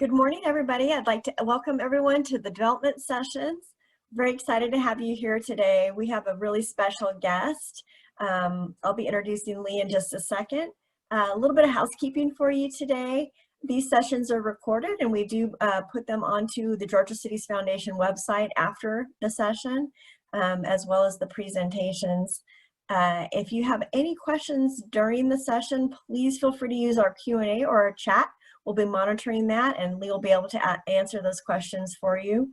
Good morning, everybody. I'd like to welcome everyone to the development sessions. Very excited to have you here today. We have a really special guest. I'll be introducing Leigh in just a second. A little bit of housekeeping for you today. These sessions are recorded and we do put them onto the Georgia Cities Foundation website after the session, as well as the presentations. If you have any questions during the session, please feel free to use our Q&A or our chat. We'll be monitoring that and Leigh will be able to answer those questions for you.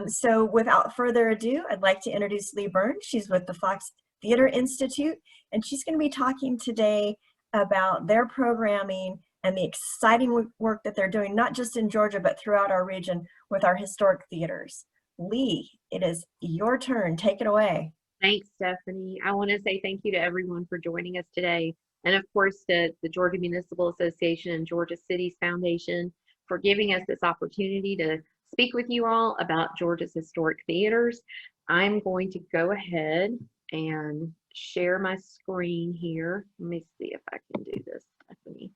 So without further ado, I'd like to introduce Leigh Burns. She's with the Pecs Theatre Institute, and she's going to be talking today about their programming and the exciting work that they're doing, not just in Georgia, but throughout our region with our historic theaters. Leigh, it is your turn. Take it away. Thanks, Stephanie. I want to say thank you to everyone for joining us today. And of course, to the Georgia Municipal Association and Georgia Cities Foundation for giving us this opportunity to speak with you all about Georgia's historic theaters. I'm going to go ahead and share my screen here. Let me see if I can do this, Stephanie.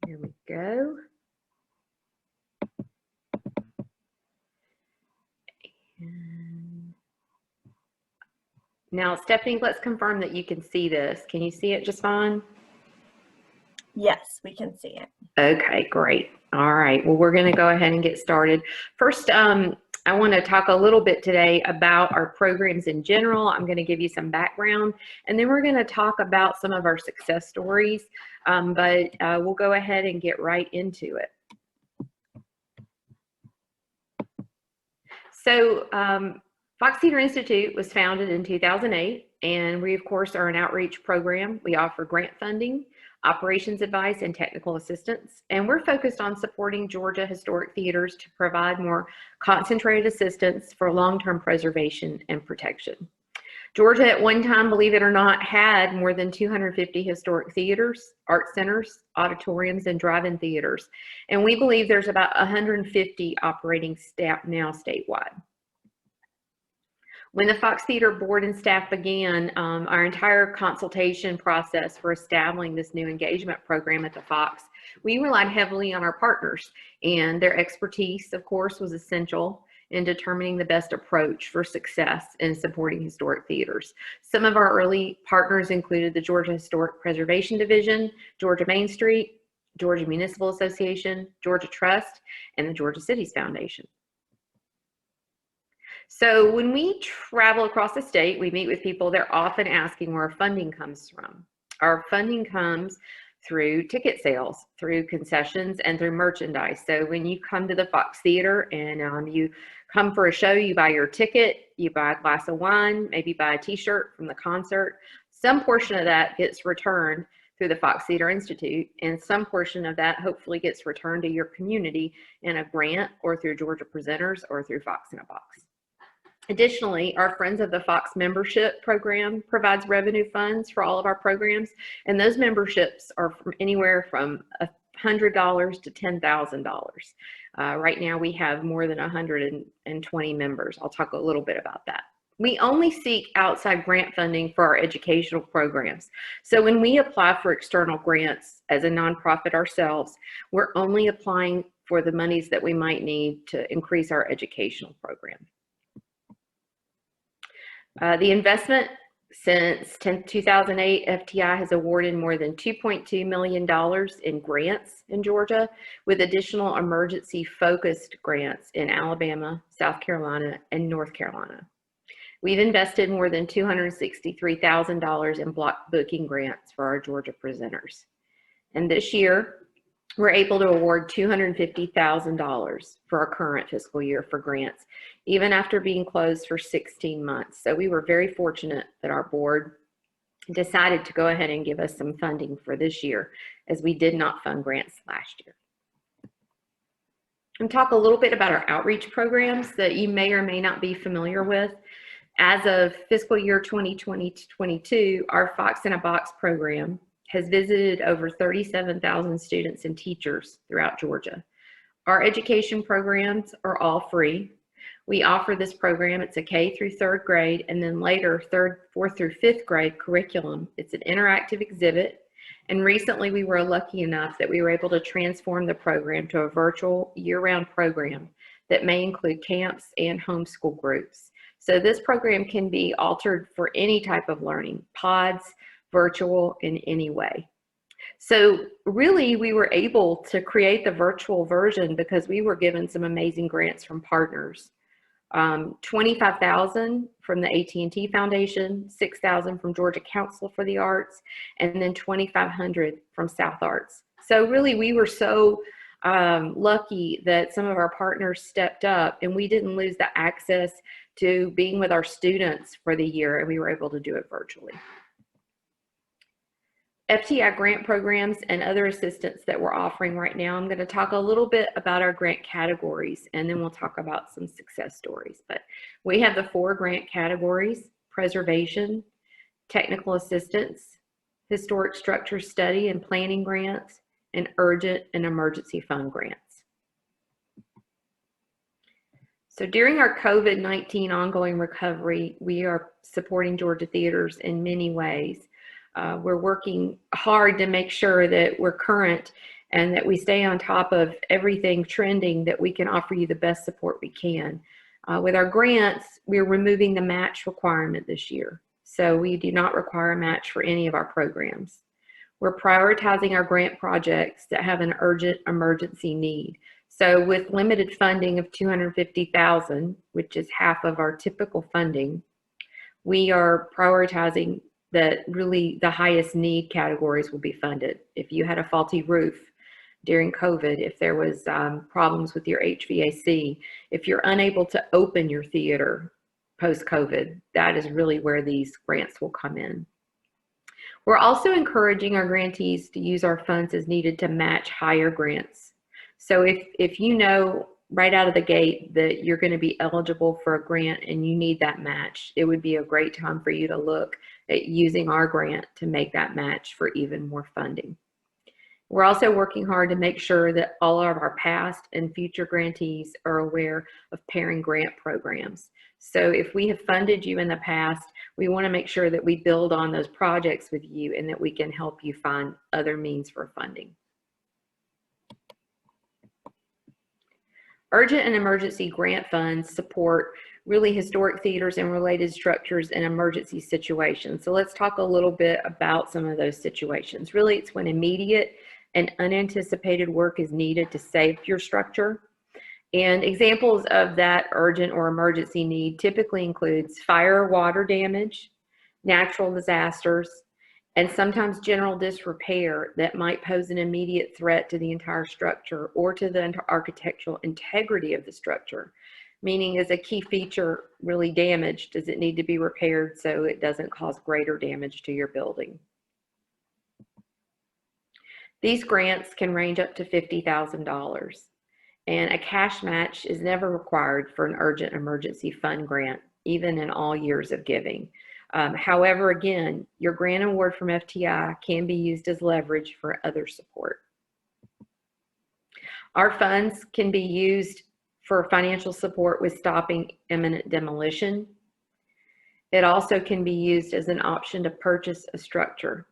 Here we go. And now, Stephanie, let's confirm that you can see this. Can you see it just fine? Yes, we can see it. Okay, great. All right. Well, we're going to go ahead and get started. First, I want to talk a little bit today about our programs in general. I'm going to give you some background, and then we're going to talk about some of our success stories, but we'll go ahead and get right into it. So, Pecs Theatre Institute was founded in 2008, and we, of course, are an outreach program. We offer grant funding, operations advice, and technical assistance, and we're focused on supporting Georgia historic theaters to provide more concentrated assistance for long-term preservation and protection. Georgia at one time, believe it or not, had more than 250 historic theaters, art centers, auditoriums, and drive-in theaters, and we believe there's about 150 operating staff now statewide. When the Pecs Theatre board and staff began our entire consultation process for establishing this new engagement program at the Pecs, we relied heavily on our partners, and their expertise, of course, was essential in determining the best approach for success in supporting historic theaters. Some of our early partners included the Georgia Historic Preservation Division, Georgia Main Street, Georgia Municipal Association, Georgia Trust, and the Georgia Cities Foundation. So when we travel across the state, we meet with people, they're often asking where our funding comes from. Our funding comes through ticket sales, through concessions, and through merchandise. So when you come to the Pecs Theatre and you come for a show, you buy your ticket, you buy a glass of wine, maybe buy a t-shirt from the concert. Some portion of that gets returned through the Pecs Theatre Institute, and some portion of that hopefully gets returned to your community in a grant or through Georgia Presenters or through Pecs in a Box. Additionally, our Friends of the Pecs membership program provides revenue funds for all of our programs, and those memberships are from anywhere from $100 to $10,000. Right now, we have more than 120 members. I'll talk a little bit about that. We only seek outside grant funding for our educational programs. So when we apply for external grants as a nonprofit ourselves, we're only applying for the monies that we might need to increase our educational program. The investment since 2008, FTI has awarded more than $2.2 million in grants in Georgia, with additional emergency-focused grants in Alabama, South Carolina, and North Carolina. We've invested more than $263,000 in block booking grants for our Georgia presenters. And this year, we're able to award $250,000 for our current fiscal year for grants, even after being closed for 16 months. So we were very fortunate that our board decided to go ahead and give us some funding for this year, as we did not fund grants last year. And talk a little bit about our outreach programs that you may or may not be familiar with. As of fiscal year 2020-22, our Pecs in a Box program has visited over 37,000 students and teachers throughout Georgia. Our education programs are all free. We offer this program, it's a K through 3rd grade, and then later 3rd, 4th through 5th grade curriculum. It's an interactive exhibit, And recently we were lucky enough that we were able to transform the program to a virtual year-round program that may include camps and homeschool groups. So this program can be altered for any type of learning, pods, virtual, in any way. So really we were able to create the virtual version because we were given some amazing grants from partners. $25,000 from the AT&T Foundation, $6,000 from Georgia Council for the Arts, and then $2,500 from South Arts. So really we were so lucky that some of our partners stepped up and we didn't lose the access to being with our students for the year, and we were able to do it virtually. FTI grant programs and other assistance that we're offering right now. I'm going to talk a little bit about our grant categories, and then we'll talk about some success stories. But we have the 4 grant categories: preservation, technical assistance, historic structure study and planning grants, and urgent and emergency fund grants. So during our COVID-19 ongoing recovery, we are supporting Georgia theaters in many ways. We're working hard to make sure that we're current and that we stay on top of everything trending, that we can offer you the best support we can. With our grants, we're removing the match requirement this year. So we do not require a match for any of our programs. We're prioritizing our grant projects that have an urgent emergency need. So with limited funding of $250,000, which is half of our typical funding, we are prioritizing that really the highest need categories will be funded. If you had a faulty roof during COVID, if there was problems with your HVAC, if you're unable to open your theater post-COVID, that is really where these grants will come in. We're also encouraging our grantees to use our funds as needed to match higher grants. So if you know right out of the gate that you're going to be eligible for a grant and you need that match, it would be a great time for you to look at using our grant to make that match for even more funding. We're also working hard to make sure that all of our past and future grantees are aware of pairing grant programs. So if we have funded you in the past, we want to make sure that we build on those projects with you and that we can help you find other means for funding. Urgent and emergency grant funds support really historic theaters and related structures in emergency situations. So let's talk a little bit about some of those situations. Really, it's when immediate and unanticipated work is needed to save your structure. And examples of that urgent or emergency need typically includes fire or water damage, natural disasters, and sometimes general disrepair that might pose an immediate threat to the entire structure or to the architectural integrity of the structure. Meaning, is a key feature really damaged? Does it need to be repaired so it doesn't cause greater damage to your building? These grants can range up to $50,000, and a cash match is never required for an urgent emergency fund grant, even in all years of giving. However, again, your grant award from FTI can be used as leverage for other support. Our funds can be used for financial support with stopping imminent demolition. It also can be used as an option to purchase a structure,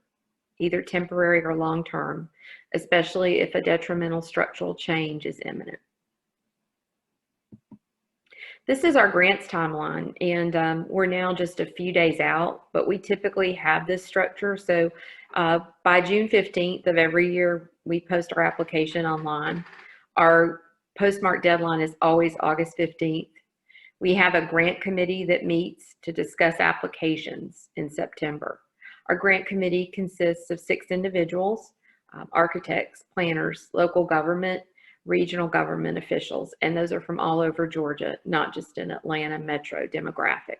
either temporary or long-term, especially if a detrimental structural change is imminent. This is our grants timeline, and we're now just a few days out, but we typically have this structure. So by June 15th of every year, we post our application online. Our postmark deadline is always August 15th. We have a grant committee that meets to discuss applications in September. Our grant committee consists of 6 individuals, architects, planners, local government, regional government officials, and those are from all over Georgia, not just in Atlanta metro demographic.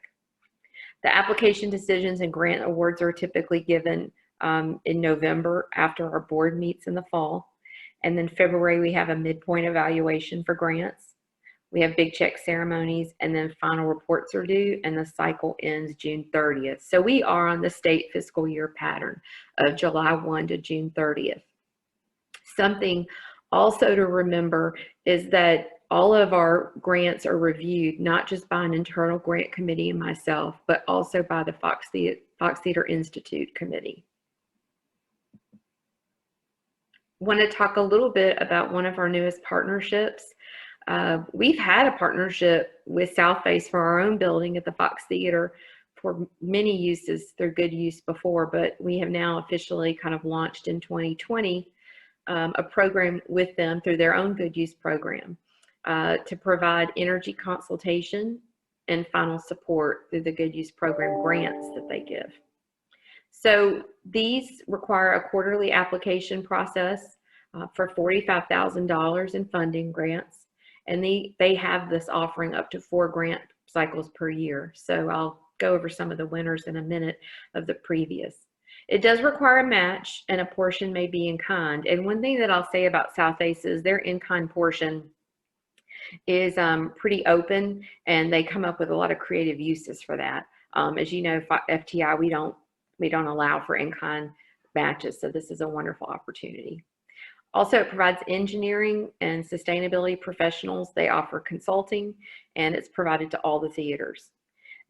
The application decisions and grant awards are typically given in November after our board meets in the fall. And then February, we have a midpoint evaluation for grants. We have big check ceremonies, and then final reports are due, and the cycle ends June 30th. So we are on the state fiscal year pattern of July 1 to June 30th. Something also to remember is that all of our grants are reviewed not just by an internal grant committee and myself, but also by the Fox Theater Institute committee. Want to talk a little bit about one of our newest partnerships. We've had a partnership with Southface for our own building at the Pecs Theatre for many uses through good use before, but we have now officially kind of launched in 2020 a program with them through their own good use program to provide energy consultation and final support through the good use program grants that they give. So these require a quarterly application process for $45,000 in funding grants, and they have this offering up to 4 grant cycles per year. So I'll go over some of the winners in a minute of the previous. It does require a match, and a portion may be in kind. And one thing that I'll say about Southface is their in-kind portion is pretty open, and they come up with a lot of creative uses for that. As you know, FTI, we don't allow for in-kind matches, so this is a wonderful opportunity. Also, it provides engineering and sustainability professionals. They offer consulting, and it's provided to all the theaters.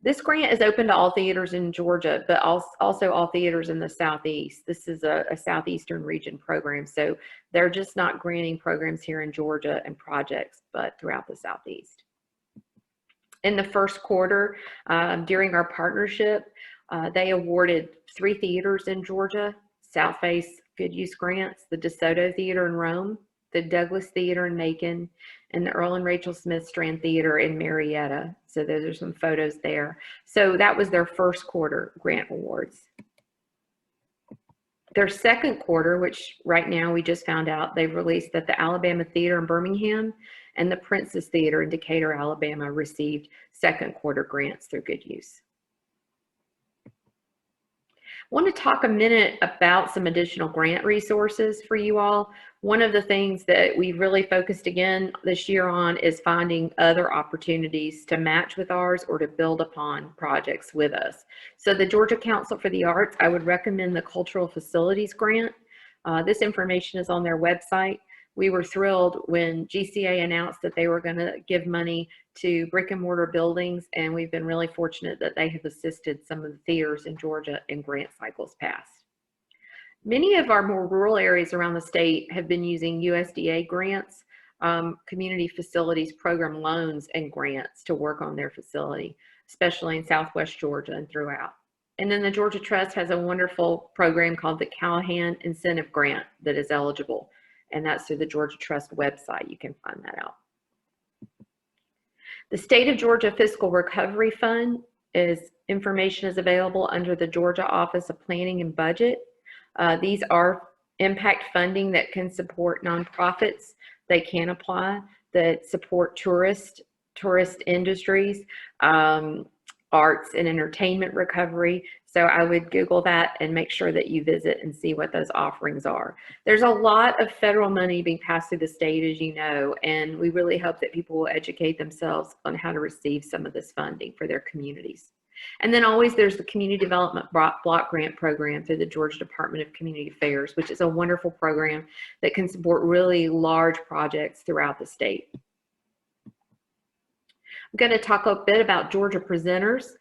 This grant is open to all theaters in Georgia, but also all theaters in the Southeast. This is a Southeastern region program, so they're just not granting programs here in Georgia and projects, but throughout the Southeast. In the first quarter, during our partnership, they awarded 3 theaters in Georgia, Southface Good Use Grants, the DeSoto Theater in Rome, the Douglas Theater in Macon, and the Earl and Rachel Smith Strand Theater in Marietta. So those are some photos there. So that was their first quarter grant awards. Their second quarter, which right now we just found out, they've released that the Alabama Theater in Birmingham and the Princess Theater in Decatur, Alabama received second quarter grants through good use. I want to talk a minute about some additional grant resources for you all. One of the things that we really focused again this year on is finding other opportunities to match with ours or to build upon projects with us. So the Georgia Council for the Arts, I would recommend the Cultural Facilities Grant. This information is on their website. We were thrilled when GCA announced that they were going to give money to brick and mortar buildings, and we've been really fortunate that they have assisted some of the theaters in Georgia in grant cycles past. Many of our more rural areas around the state have been using USDA grants, community facilities program loans and grants to work on their facility, especially in Southwest Georgia and throughout. And then the Georgia Trust has a wonderful program called the Callahan Incentive Grant that is eligible, and that's through the Georgia Trust website. You can find that out. The State of Georgia Fiscal Recovery Fund information is available under the Georgia Office of Planning and Budget. These are impact funding that can support nonprofits. They can apply that support tourist industries, arts and entertainment recovery. So I would Google that and make sure that you visit and see what those offerings are. There's a lot of federal money being passed through the state, as you know, and we really hope that people will educate themselves on how to receive some of this funding for their communities. And then always there's the Community Development Block Grant Program through the Georgia Department of Community Affairs, which is a wonderful program that can support really large projects throughout the state. I'm going to talk a bit about Georgia Presenters.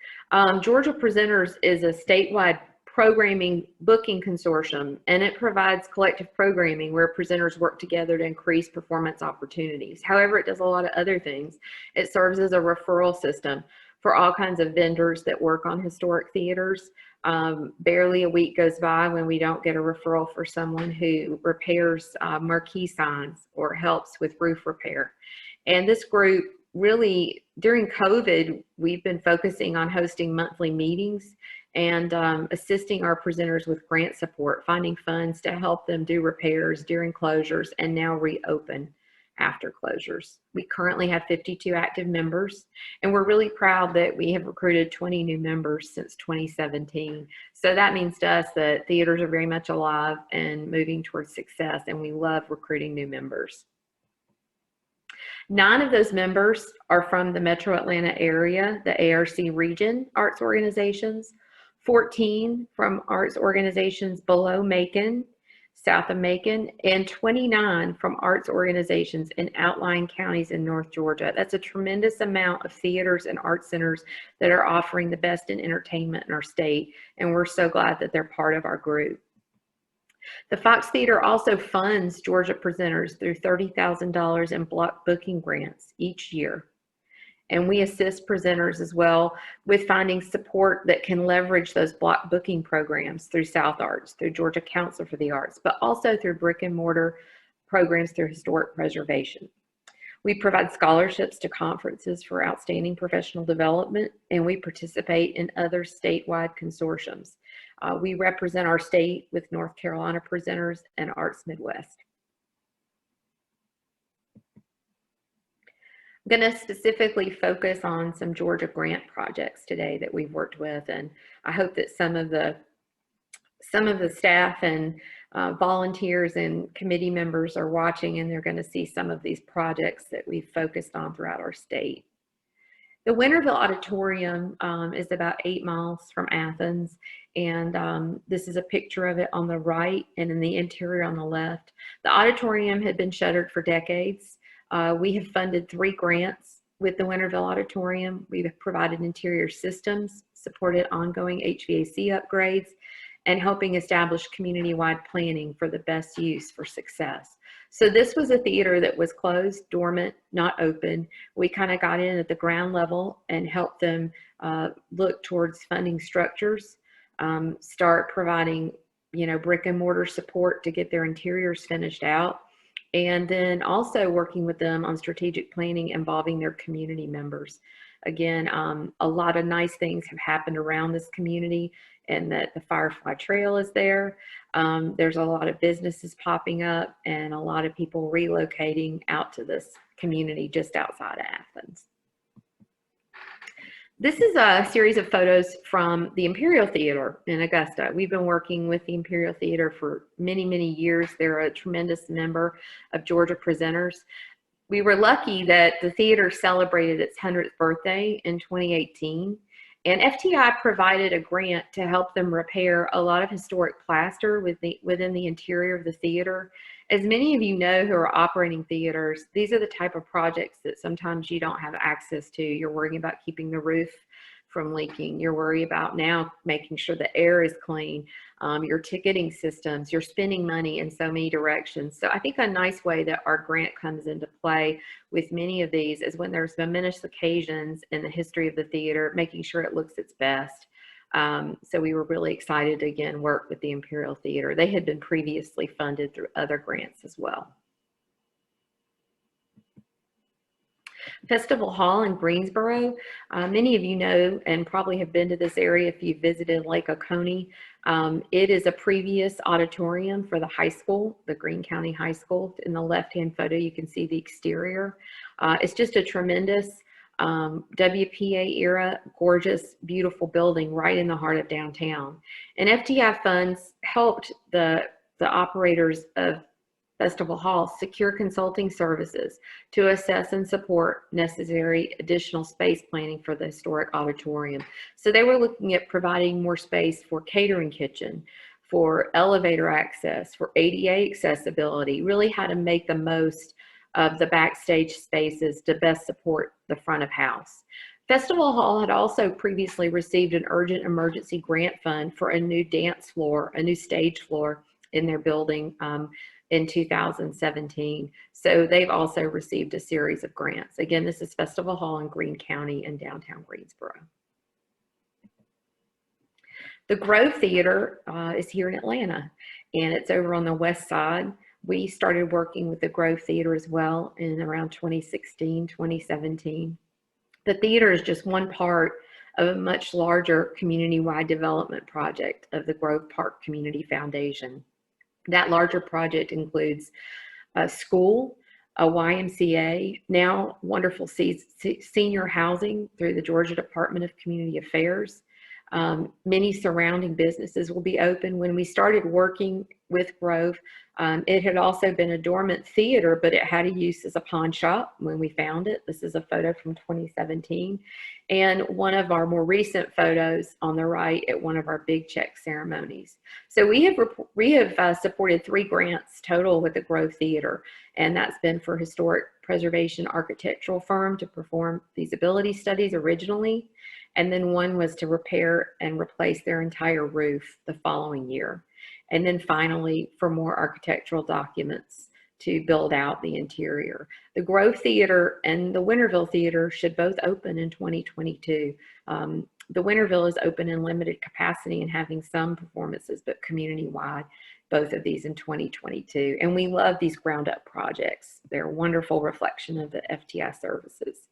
Georgia Presenters is a statewide programming booking consortium, and it provides collective programming where presenters work together to increase performance opportunities. However, it does a lot of other things. It serves as a referral system for all kinds of vendors that work on historic theaters. Barely a week goes by when we don't get a referral for someone who repairs marquee signs or helps with roof repair. And this group really, during COVID, we've been focusing on hosting monthly meetings and assisting our presenters with grant support, finding funds to help them do repairs during closures and now reopen after closures. We currently have 52 active members, and we're really proud that we have recruited 20 new members since 2017. So that means to us that theaters are very much alive and moving towards success, and we love recruiting new members. 9 of those members are from the Metro Atlanta area, the ARC region arts organizations, 14 from arts organizations below Macon, south of Macon, and 29 from arts organizations in outlying counties in North Georgia. That's a tremendous amount of theaters and art centers that are offering the best in entertainment in our state, and we're so glad that they're part of our group. The Fox Theater also funds Georgia presenters through $30,000 in block booking grants each year. And we assist presenters as well with finding support that can leverage those block booking programs through South Arts, through Georgia Council for the Arts, but also through brick and mortar programs through historic preservation. We provide scholarships to conferences for outstanding professional development, and we participate in other statewide consortiums. We represent our state with North Carolina presenters and Arts Midwest. I'm going to specifically focus on some Georgia grant projects today that we've worked with, and I hope that some of the staff and volunteers and committee members are watching, and they're going to see some of these projects that we've focused on throughout our state. The Winterville Auditorium is about 8 miles from Athens, and this is a picture of it on the right and in the interior on the left. The auditorium had been shuttered for decades. We have funded 3 grants with the Winterville Auditorium. We've provided interior systems, supported ongoing HVAC upgrades, and helping establish community-wide planning for the best use for success. So this was a theater that was closed, dormant, not open. We kind of got in at the ground level and helped them look towards funding structures, start providing, brick and mortar support to get their interiors finished out, and then also working with them on strategic planning involving their community members. Again, a lot of nice things have happened around this community, and that the Firefly Trail is there. There's a lot of businesses popping up and a lot of people relocating out to this community just outside of Athens. This is a series of photos from the Imperial Theatre in Augusta. We've been working with the Imperial Theatre for many, many years. They're a tremendous member of Georgia presenters. We were lucky that the theater celebrated its 100th birthday in 2018. And FTI provided a grant to help them repair a lot of historic plaster within the interior of the theater. As many of you know who are operating theaters, these are the type of projects that sometimes you don't have access to. You're worrying about keeping the roof from leaking. You're worried about now making sure the air is clean, your ticketing systems, you're spending money in so many directions. So I think a nice way that our grant comes into play with many of these is when there's momentous occasions in the history of the theater, making sure it looks its best. So we were really excited to again work with the Imperial Theatre. They had been previously funded through other grants as well. Festival Hall in Greensboro. Many of you know and probably have been to this area if you visited Lake Oconee. It is a previous auditorium for the high school, the Greene County High School. In the left-hand photo, you can see the exterior. It's just a tremendous WPA era, gorgeous, beautiful building right in the heart of downtown. And FTI funds helped the operators of Festival Hall secure consulting services to assess and support necessary additional space planning for the historic auditorium. So they were looking at providing more space for catering kitchen, for elevator access, for ADA accessibility, really how to make the most of the backstage spaces to best support the front of house. Festival Hall had also previously received an urgent emergency grant fund for a new dance floor, a new stage floor in their building in 2017. So they've also received a series of grants. Again, this is Festival Hall in Greene County in downtown Greensboro. The Grove Theater is here in Atlanta, and it's over on the west side. We started working with the Grove Theater as well in around 2016, 2017. The theater is just one part of a much larger community-wide development project of the Grove Park Community Foundation. That larger project includes a school, a YMCA, now wonderful senior housing through the Georgia Department of Community Affairs. Many surrounding businesses will be open. When we started working with Grove, it had also been a dormant theater, but it had a use as a pawn shop when we found it. This is a photo from 2017. And one of our more recent photos on the right at one of our big check ceremonies. So we have supported 3 grants total with the Grove Theater, and that's been for historic preservation architectural firm to perform feasibility studies originally, and then one was to repair and replace their entire roof the following year. And then finally, for more architectural documents to build out the interior. The Grove Theater and the Winterville Theater should both open in 2022. The Winterville is open in limited capacity and having some performances, but community-wide, both of these in 2022. And we love these ground-up projects. They're a wonderful reflection of the FTI services.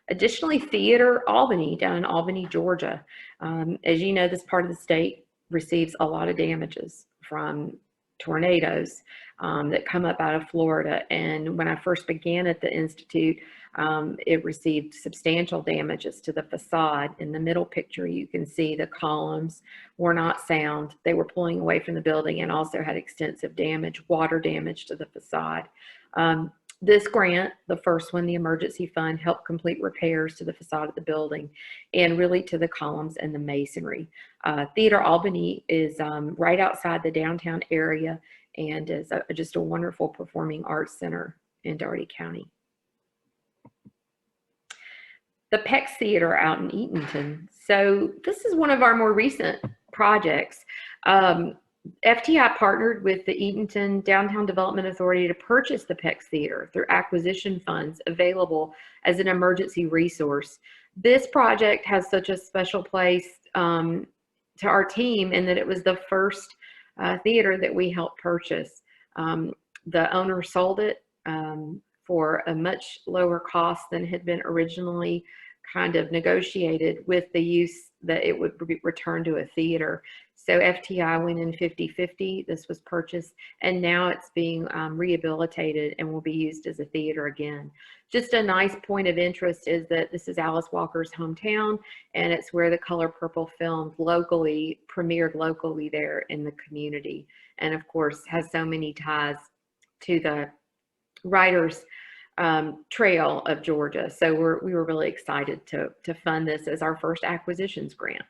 Additionally, Theater Albany, down in Albany, Georgia. As you know, this part of the state receives a lot of damages from tornadoes that come up out of Florida. And when I first began at the Institute, it received substantial damages to the facade. In the middle picture, you can see the columns were not sound. They were pulling away from the building and also had extensive damage, water damage to the facade. This grant, the first one, the emergency fund, helped complete repairs to the facade of the building and really to the columns and the masonry. Theater Albany is right outside the downtown area and is just a wonderful performing arts center in Dougherty County. The Pecs Theatre out in Eatonton. So this is one of our more recent projects. FTI partnered with the Eatonton Downtown Development Authority to purchase the Pecs Theatre through acquisition funds available as an emergency resource. This project has such a special place to our team in that it was the first theater that we helped purchase. The owner sold it for a much lower cost than had been originally kind of negotiated, with the use that it would be returned to a theater. So FTI went in 50-50. This was purchased, and now it's being rehabilitated and will be used as a theater again. Just a nice point of interest is that this is Alice Walker's hometown, and it's where The Color Purple filmed locally, premiered locally there in the community, and of course has so many ties to the writers trail of Georgia. So we were really excited to fund this as our first acquisitions grant.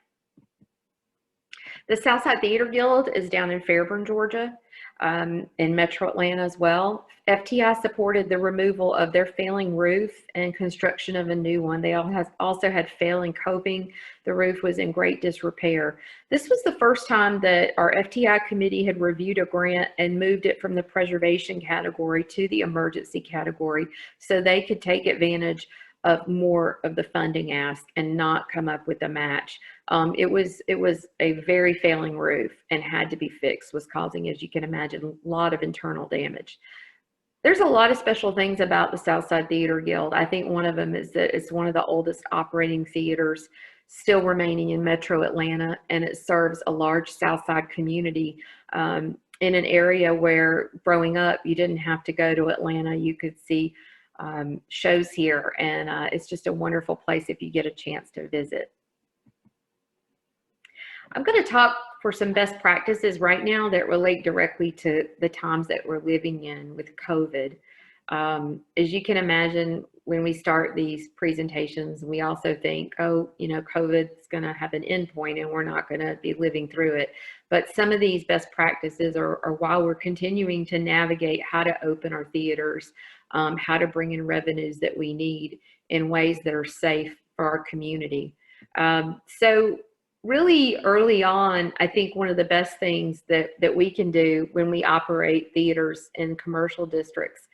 The Southside Theater Guild is down in Fairburn, Georgia, in Metro Atlanta as well. FTI supported the removal of their failing roof and construction of a new one. They also had failing coping. The roof was in great disrepair. This was the first time that our FTI committee had reviewed a grant and moved it from the preservation category to the emergency category so they could take advantage of more of the funding ask and not come up with a match. It was a very failing roof and had to be fixed, was causing, as you can imagine, a lot of internal damage. There's a lot of special things about the Southside Theater Guild. I think one of them is that it's one of the oldest operating theaters still remaining in Metro Atlanta, and it serves a large Southside community in an area where growing up you didn't have to go to Atlanta. You could see shows here, and it's just a wonderful place if you get a chance to visit. I'm going to talk for some best practices right now that relate directly to the times that we're living in with COVID. As you can imagine, when we start these presentations, we also think, oh, you know, COVID is going to have an endpoint and we're not going to be living through it. But some of these best practices are while we're continuing to navigate how to open our theaters, how to bring in revenues that we need in ways that are safe for our community. So really early on, I think one of the best things that we can do when we operate theaters in commercial districts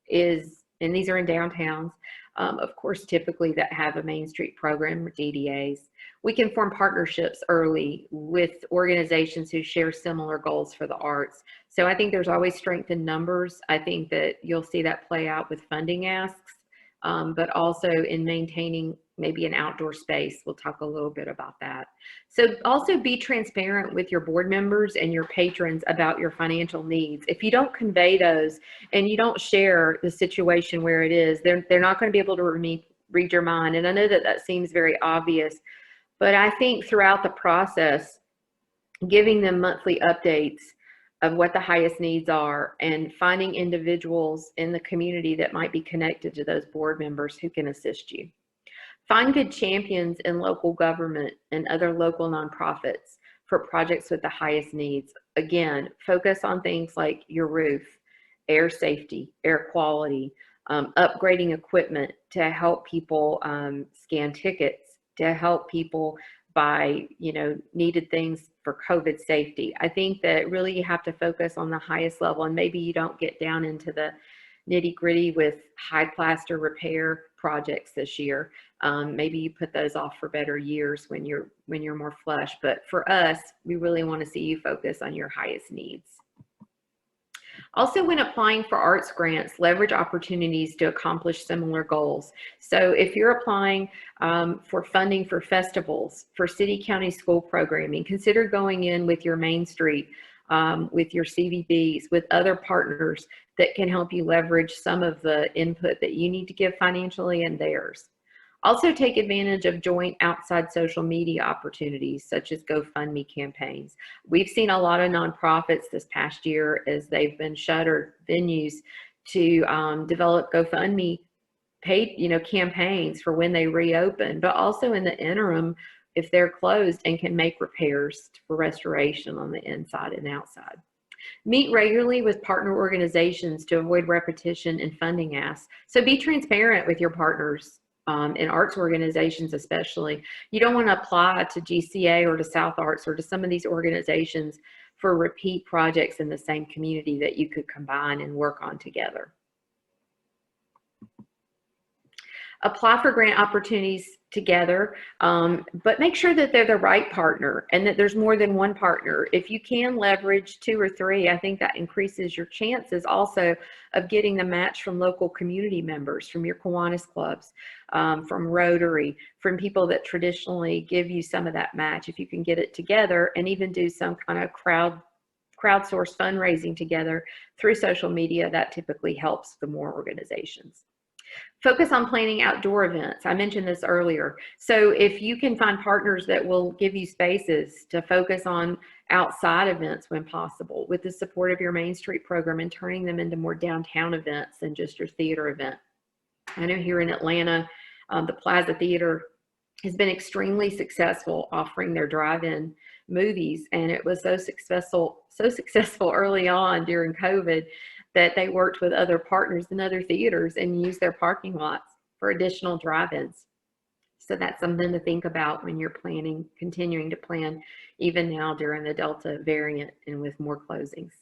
is, and these are in downtowns, of course, typically that have a Main Street program or DDAs. We can form partnerships early with organizations who share similar goals for the arts. So I think there's always strength in numbers. I think that you'll see that play out with funding asks, but also in maintaining maybe an outdoor space. We'll talk a little bit about that. So also be transparent with your board members and your patrons about your financial needs. If you don't convey those and you don't share the situation where it is, they're not going to be able to read your mind. And I know that that seems very obvious, but I think throughout the process, giving them monthly updates of what the highest needs are and finding individuals in the community that might be connected to those board members who can assist you. Find good champions in local government and other local nonprofits for projects with the highest needs. Again, focus on things like your roof, air safety, air quality, upgrading equipment to help people scan tickets, to help people by, needed things for COVID safety. I think that really you have to focus on the highest level, and maybe you don't get down into the nitty gritty with high plaster repair projects this year. Maybe you put those off for better years when you're more flush. But for us, we really want to see you focus on your highest needs. Also, when applying for arts grants, leverage opportunities to accomplish similar goals. So if you're applying for funding for festivals, for city county school programming, consider going in with your Main Street, with your CVBs, with other partners that can help you leverage some of the input that you need to give financially and theirs. Also take advantage of joint outside social media opportunities such as GoFundMe campaigns. We've seen a lot of nonprofits this past year as they've been shuttered venues to develop GoFundMe paid campaigns for when they reopen, but also in the interim if they're closed and can make repairs for restoration on the inside and outside. Meet regularly with partner organizations to avoid repetition and funding asks. So be transparent with your partners. In arts organizations especially. You don't want to apply to GCA or to South Arts or to some of these organizations for repeat projects in the same community that you could combine and work on together. Apply for grant opportunities together, but make sure that they're the right partner and that there's more than one partner. If you can leverage 2 or 3, I think that increases your chances also of getting the match from local community members, from your Kiwanis clubs, from Rotary, from people that traditionally give you some of that match. If you can get it together and even do some kind of crowdsourced fundraising together through social media, that typically helps the more organizations. Focus on planning outdoor events. I mentioned this earlier. So if you can find partners that will give you spaces to focus on outside events when possible, with the support of your Main Street program and turning them into more downtown events than just your theater event. I know here in Atlanta, the Plaza Theater has been extremely successful offering their drive-in movies, and it was so successful early on during COVID that they worked with other partners in other theaters and used their parking lots for additional drive-ins. So that's something to think about when you're continuing to plan, even now during the Delta variant and with more closings.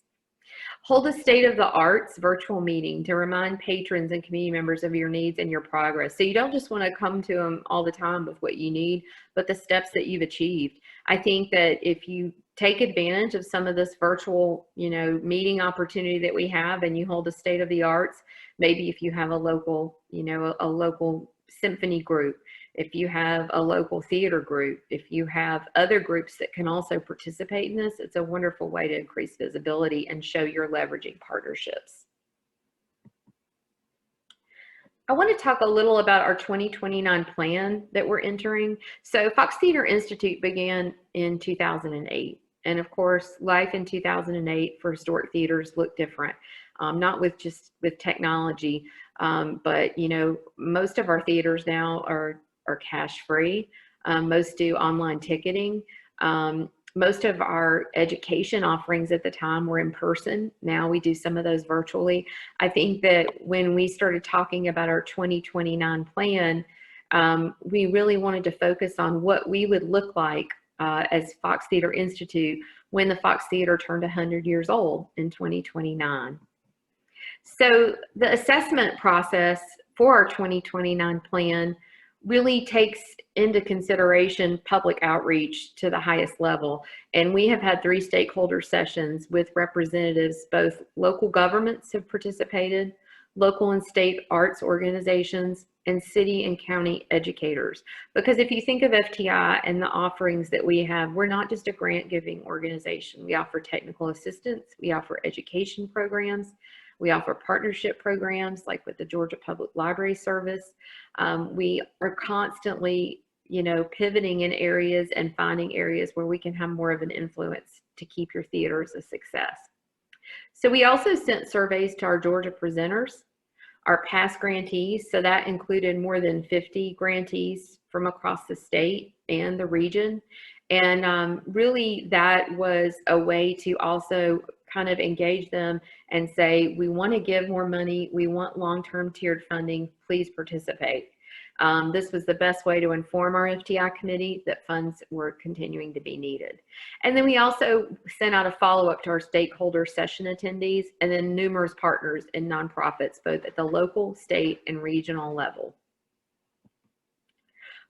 Hold a State of the Arts virtual meeting to remind patrons and community members of your needs and your progress. So you don't just want to come to them all the time with what you need, but the steps that you've achieved. I think that if you take advantage of some of this virtual, meeting opportunity that we have, and you hold a State of the Arts, maybe if you have a local, a local symphony group, if you have a local theater group, if you have other groups that can also participate in this, it's a wonderful way to increase visibility and show you're leveraging partnerships. I want to talk a little about our 2029 plan that we're entering. So Fox Theater Institute began in 2008. And of course, life in 2008 for historic theaters looked different, not with technology, but most of our theaters now are cash free. Most do online ticketing. Most of our education offerings at the time were in person. Now we do some of those virtually. I think that when we started talking about our 2029 plan, we really wanted to focus on what we would look like as Fox Theater Institute when the Fox Theater turned 100 years old in 2029. So the assessment process for our 2029 plan really takes into consideration public outreach to the highest level. And we have had 3 stakeholder sessions with representatives, both local governments have participated, local and state arts organizations, and city and county educators. Because if you think of FTI and the offerings that we have, we're not just a grant giving organization. We offer technical assistance, we offer education programs, we offer partnership programs like with the Georgia Public Library Service. We are constantly, pivoting in areas and finding areas where we can have more of an influence to keep your theaters a success. So we also sent surveys to our Georgia presenters, our past grantees. So that included more than 50 grantees from across the state and the region. And really that was a way to also kind of engage them and say, we want to give more money. We want long-term tiered funding. Please participate. This was the best way to inform our FTI committee that funds were continuing to be needed. And then we also sent out a follow-up to our stakeholder session attendees and then numerous partners and nonprofits, both at the local, state, and regional level.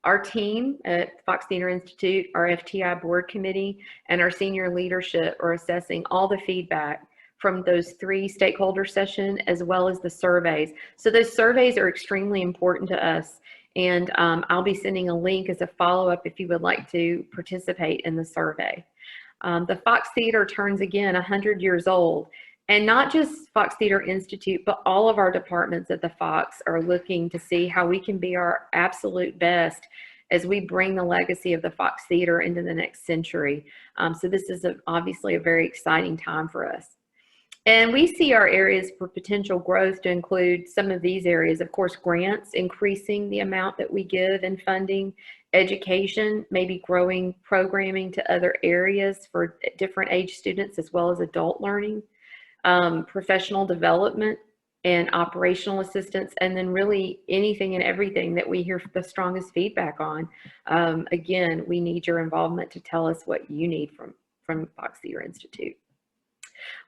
Our team at Fox Theatre Institute, our FTI board committee, and our senior leadership are assessing all the feedback from those 3 stakeholder sessions as well as the surveys. So those surveys are extremely important to us, and I'll be sending a link as a follow-up if you would like to participate in the survey. The Fox Theatre turns again 100 years old, and not just Fox Theatre Institute, but all of our departments at the Fox are looking to see how we can be our absolute best as we bring the legacy of the Fox Theatre into the next century. So this is obviously a very exciting time for us. And we see our areas for potential growth to include some of these areas. Of course, grants, increasing the amount that we give in funding, education, maybe growing programming to other areas for different age students as well as adult learning. Professional development and operational assistance, and then really anything and everything that we hear the strongest feedback on. Again, we need your involvement to tell us what you need from Fox Theatre Institute.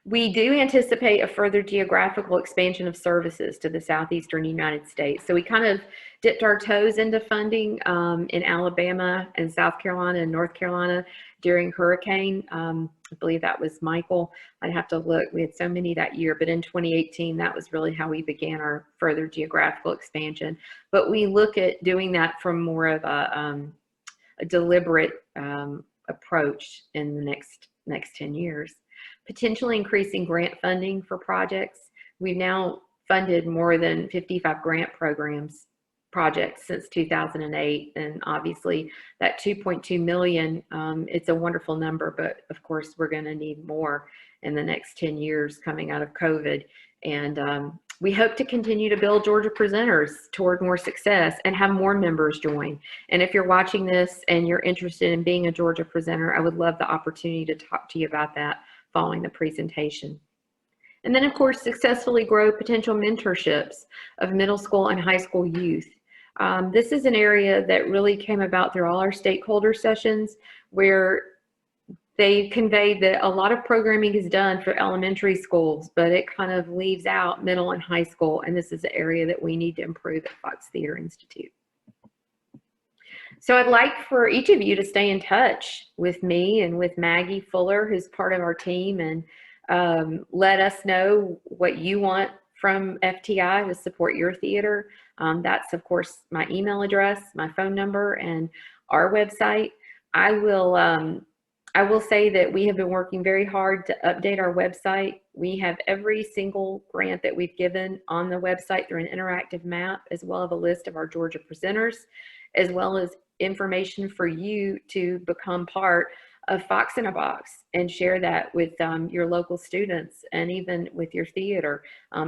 We do anticipate a further geographical expansion of services to the southeastern United States. So we kind of dipped our toes into funding in Alabama and South Carolina and North Carolina during hurricane. I believe that was Michael. I'd have to look. We had so many that year, but in 2018, that was really how we began our further geographical expansion. But we look at doing that from more of a deliberate approach in the next 10 years. Potentially increasing grant funding for projects. We've now funded more than 55 grant projects since 2008, and obviously that 2.2 million, it's a wonderful number, but of course we're going to need more in the next 10 years coming out of COVID. And we hope to continue to build Georgia presenters toward more success and have more members join. And if you're watching this and you're interested in being a Georgia presenter, I would love the opportunity to talk to you about that following the presentation. And then of course, successfully grow potential mentorships of middle school and high school youth. This is an area that really came about through all our stakeholder sessions, where they conveyed that a lot of programming is done for elementary schools, but it kind of leaves out middle and high school. And this is an area that we need to improve at Fox Theatre Institute. So I'd like for each of you to stay in touch with me and with Maggie Fuller, who's part of our team, and let us know what you want from FTI to support your theater. That's of course my email address, my phone number, and our website. I will say that we have been working very hard to update our website. We have every single grant that we've given on the website through an interactive map, as well as a list of our Georgia presenters, as well as information for you to become part of Fox in a Box and share that with your local students and even with your theater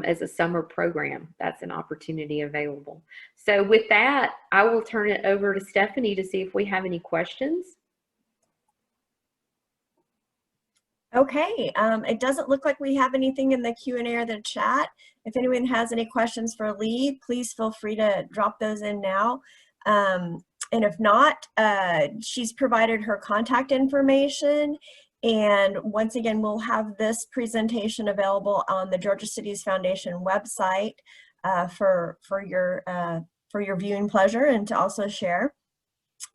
as a summer program. That's an opportunity available. So with that, I will turn it over to Stephanie to see if we have any questions. Okay, it doesn't look like we have anything in the Q&A or the chat. If anyone has any questions for Leigh, please feel free to drop those in now. And if not, she's provided her contact information. And once again, we'll have this presentation available on the Georgia Cities Foundation website for your viewing pleasure and to also share.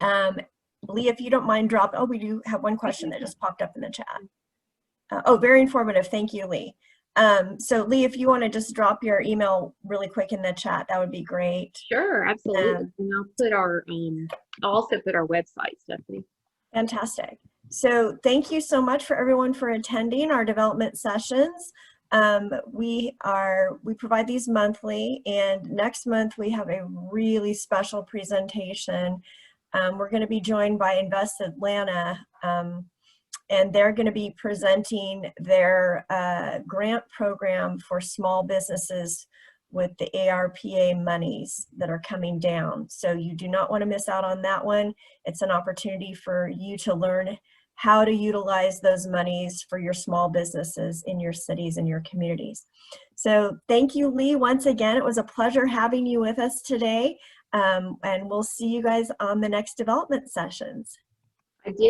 Leigh, if you don't mind oh, we do have one question that just popped up in the chat. Oh, very informative. Thank you, Leigh. So Leigh, if you want to just drop your email really quick in the chat, that would be great. Sure, absolutely. And I'll put I'll also put our website, Stephanie. Fantastic. So thank you so much for everyone for attending our development sessions. We provide these monthly, and next month we have a really special presentation. We're going to be joined by Invest Atlanta, and they're going to be presenting their grant program for small businesses with the ARPA monies that are coming down. So you do not want to miss out on that one. It's an opportunity for you to learn how to utilize those monies for your small businesses in your cities and your communities. So thank you, Leigh, once again. It was a pleasure having you with us today. And we'll see you guys on the next development sessions. I did